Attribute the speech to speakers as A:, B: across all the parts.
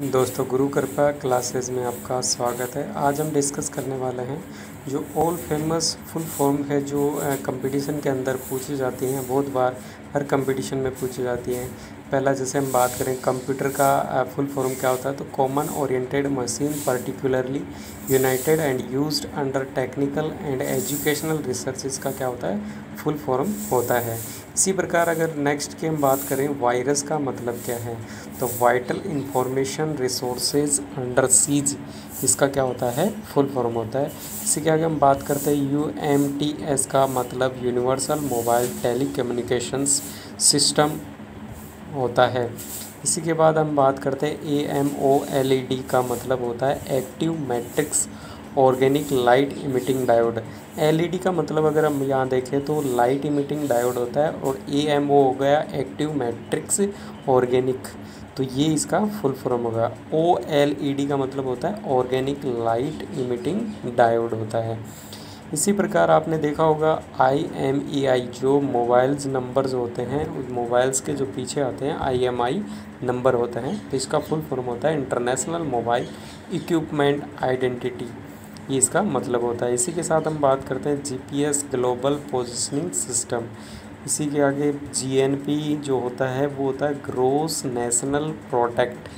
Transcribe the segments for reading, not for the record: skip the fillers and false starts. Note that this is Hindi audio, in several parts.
A: दोस्तों, गुरु कृपा क्लासेस में आपका स्वागत है। आज हम डिस्कस करने वाले हैं जो ऑल फेमस फुल फॉर्म है जो कंपटीशन के अंदर पूछी जाती हैं, बहुत बार हर कंपटीशन में पूछी जाती हैं। पहला जैसे हम बात करें कंप्यूटर का फुल फॉर्म क्या होता है, तो common oriented machine particularly United and used under technical and educational research, इसका क्या होता है, फुल फॉर्म होता है। इसी प्रकार अगर नेक्स्ट की हम बात करें वायरस का मतलब क्या है, तो vital information resources under seize, इसका क्या होता है, फुल फॉर्म होता है। इसी के आगे हम बात करते हैं UMTS का मतलब यूनिवर्सल मोबाइल टेलीकम्युनिकेशंस सिस्टम होता है। इसी के बाद हम बात करते हैं AMOLED का मतलब होता है active matrix organic light emitting diode. LED का मतलब अगर हम यहाँ देखें तो लाइट इमिटिंग डायोड होता है, और AMO हो गया एक्टिव मैट्रिक्स ऑर्गेनिक, तो ये इसका फुल फॉर्म होगा। OLED का मतलब होता है ऑर्गेनिक लाइट इमिटिंग डायोड होता है। इसी प्रकार आपने देखा होगा IMEI जो मोबाइल्स नंबर्स होते हैं, उस मोबाइल्स के जो पीछे आते हैं IMI नंबर होते हैं, तो इसका फुल फॉर्म होता है इंटरनेशनल मोबाइल इक्विपमेंट आइडेंटिटी, ये इसका मतलब होता है। इसी के साथ हम बात करते हैं GPS ग्लोबल पोजिशनिंग सिस्टम। इसी के आगे GNP जो होता है वो होता है ग्रोस नेशनल प्रोडक्ट।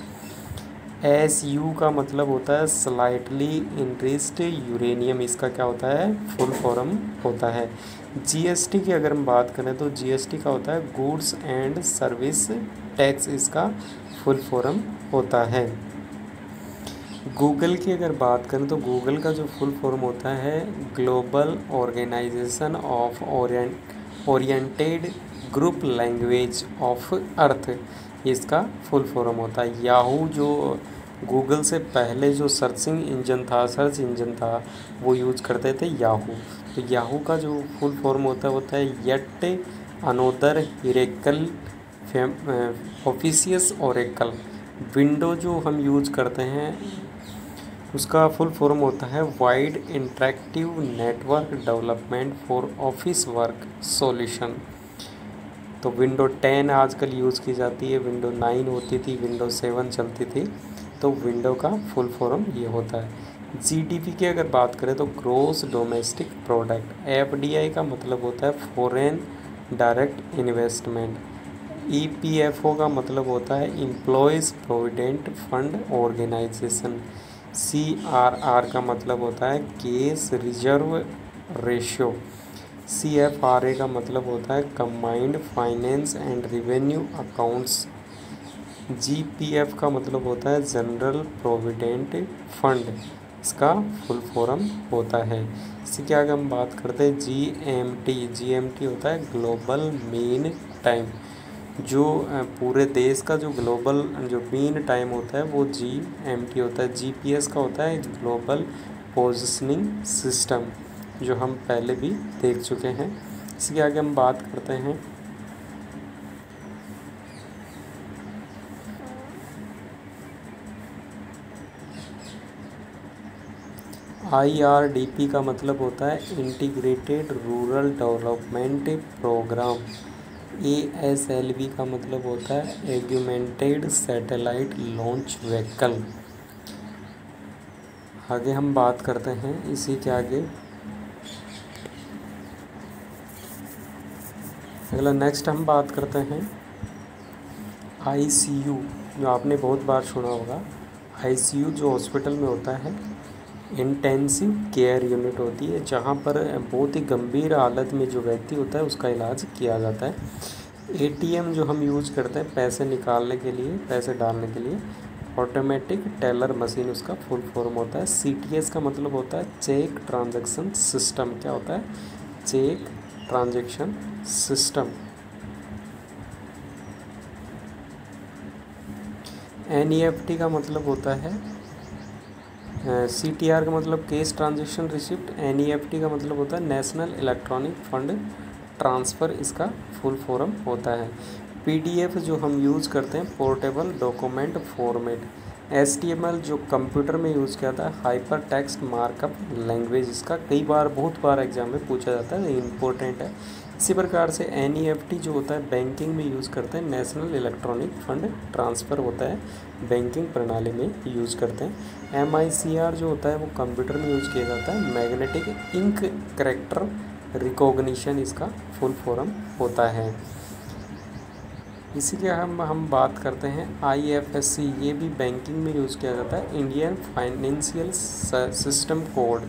A: SU का मतलब होता है स्लाइटली इंक्रीज्ड यूरेनियम, इसका क्या होता है, फुल फॉर्म होता है। GST की अगर हम बात करें तो GST का होता है गुड्स एंड सर्विस टैक्स, इसका फुल फॉर्म होता है। गूगल की अगर बात करें तो गूगल का जो फुल फॉर्म होता है global organisation of oriented group language of earth, इसका फुल फॉर्म होता है। याहू जो गूगल से पहले जो सर्च इंजन था वो यूज़ करते थे याहू, तो याहू का जो फुल फॉर्म होता है येट अनोदर हिरेकल ऑफिशियस ओरेकल। विंडो जो हम यूज़ करते हैं उसका फुल फॉर्म होता है wide interactive network development for office work solution. तो विंडो 10 आजकल यूज़ की जाती है, विंडो 9 होती थी, विंडो 7 चलती थी, तो विंडो का फुल फॉर्म ये होता है। GDP की अगर बात करें तो ग्रोस डोमेस्टिक प्रोडक्ट। FDI का मतलब होता है फॉरेन डायरेक्ट इन्वेस्टमेंट। EPFO का मतलब होता है employees provident fund organisation. CRR का मतलब होता है केस रिजर्व रेशियो। CFRA का मतलब होता है combined finance and revenue accounts. GPF का मतलब होता है जनरल प्रोविडेंट फंड, इसका फुल फॉर्म होता है। इसी के आगे हम बात करते हैं GMT होता है ग्लोबल मीन टाइम। जो पूरे देश का जो ग्लोबल जो मीन टाइम होता है वो GMT होता है। GPS का होता है ग्लोबल पोजिशनिंग सिस्टम, जो हम पहले भी देख चुके हैं। इसके आगे हम बात करते हैं IRDP का मतलब होता है integrated rural development programme. ASLV का मतलब होता है एग्यूमेंटेड सैटेलाइट लॉन्च व्हीकल। आगे हम बात करते हैं इसी के आगे अगला नेक्स्ट हम बात करते हैं ICU, जो आपने बहुत बार सुना होगा। ICU जो हॉस्पिटल में होता है इंटेंसिव केयर यूनिट होती है, जहाँ पर बहुत ही गंभीर हालत में जो व्यक्ति होता है उसका इलाज किया जाता है। ATM जो हम यूज़ करते हैं पैसे निकालने के लिए, पैसे डालने के लिए, ऑटोमेटिक टेलर मशीन, उसका फुल फॉर्म होता है। CTS का मतलब होता है चेक ट्रांजैक्शन सिस्टम, क्या होता है, चेक ट्रांजैक्शन सिस्टम। NEFT का मतलब होता है CTR का मतलब केस ट्रांजैक्शन रिसिप्ट। NEFT का मतलब होता है नेशनल इलेक्ट्रॉनिक फंड ट्रांसफ़र, इसका फुल फॉर्म होता है। PDF जो हम यूज़ करते हैं पोर्टेबल डॉक्यूमेंट फॉर्मेट। HTML जो कंप्यूटर में यूज़ किया जाता है हाइपर टेक्स्ट मार्कअप लैंग्वेज, इसका कई बार बहुत बार एग्जाम में पूछा जाता है, इम्पोर्टेंट है। इसी प्रकार से NEFT जो होता है बैंकिंग में यूज़ करते हैं, नेशनल इलेक्ट्रॉनिक फंड ट्रांसफ़र होता है, बैंकिंग प्रणाली में यूज़ करते हैं। MICR जो होता है वो कंप्यूटर में यूज़ किया जाता है, मैग्नेटिक इंक कैरेक्टर रिकॉग्निशन इसका फुल फॉर्म होता है। इसी के हम बात करते हैं IFSC, ये भी बैंकिंग में यूज़ किया जाता है, इंडियन फाइनेंशियल सिस्टम कोड,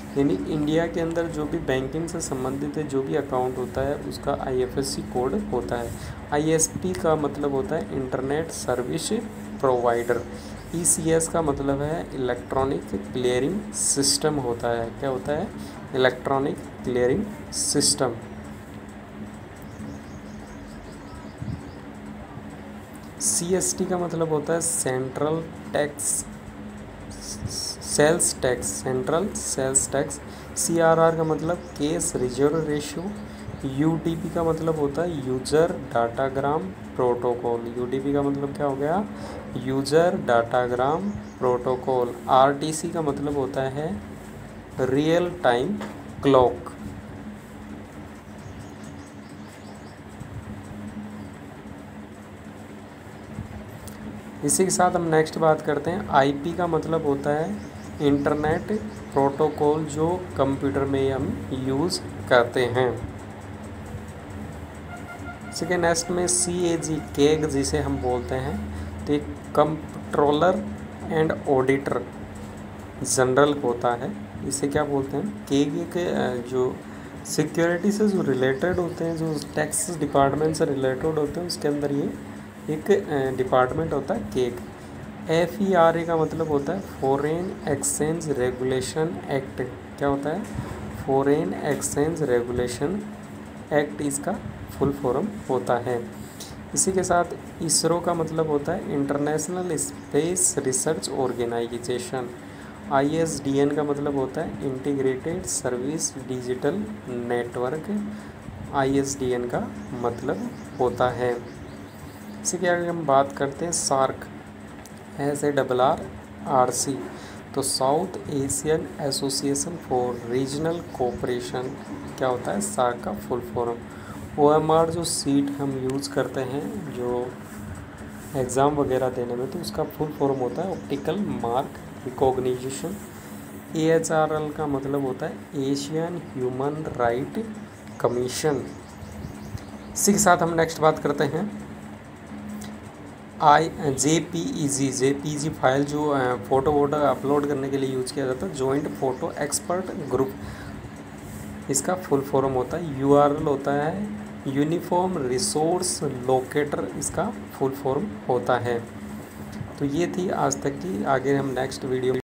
A: यानी इंडिया के अंदर जो भी बैंकिंग से संबंधित है जो भी अकाउंट होता है उसका IFSC कोड होता है। ISP का मतलब होता है इंटरनेट सर्विस प्रोवाइडर। ECS का मतलब है इलेक्ट्रॉनिक क्लियरिंग सिस्टम होता है। क्या होता है? Electronic clearing system. CST का मतलब होता है central tax sales tax, central sales tax. CRR का मतलब केस रिजर्व रेशियो। UDP का मतलब होता है यूजर डाटाग्राम प्रोटोकॉल। UDP का मतलब क्या हो गया? User datagram protocol. RTC का मतलब होता है रियल टाइम क्लॉक। इसी के साथ हम नेक्स्ट बात करते हैं। IP का मतलब होता है इंटरनेट प्रोटोकॉल जो कंप्यूटर में हम यूज़ करते हैं। इसी के नेक्स्ट में CAG केग जिसे हम बोलते हैं, तो एक कंट्रोलर एंड ऑडिटर जनरल होता है। इसे क्या बोलते हैं? केग के जो सिक्योरिटी से जो रिलेटेड होते हैं, जो टैक्स डिपार्टमेंट से रिलेटेड होते हैं, उसके अंदर ये एक डिपार्टमेंट होता है केग। FERA का मतलब होता है फॉरेन एक्सचेंज रेगुलेशन एक्ट। क्या होता है? फॉरेन एक्सचेंज रेगुलेशन एक्ट इसका फुल फॉर्म होता है। इसी के साथ ISRO का मतलब होता है international space research organisation. ISDN का मतलब होता है integrated service digital network. ISDN का मतलब होता है। इसी के आगे हम बात करते हैं सार्क, SARRC, तो south Asian association for regional cooperation. क्या होता है? सार्क का फुल फॉर्म। OMR जो सीट हम यूज़ करते हैं जो एग्ज़ाम वगैरह देने में, तो उसका फुल फॉर्म होता है ऑप्टिकल मार्क रिकॉग्निशन। AHRL का मतलब होता है एशियन ह्यूमन राइट कमीशन। इसी के साथ हम नेक्स्ट बात करते हैं JPEG फाइल जो फ़ोटो वोटो अपलोड करने के लिए यूज़ किया जाता है, जॉइंट फ़ोटो एक्सपर्ट ग्रुप, इसका फुल फॉर्म होता है। URL होता है यूनिफॉर्म रिसोर्स लोकेटर, इसका फुल फॉर्म होता है। तो ये थी आज तक की। आगे हम नेक्स्ट वीडियो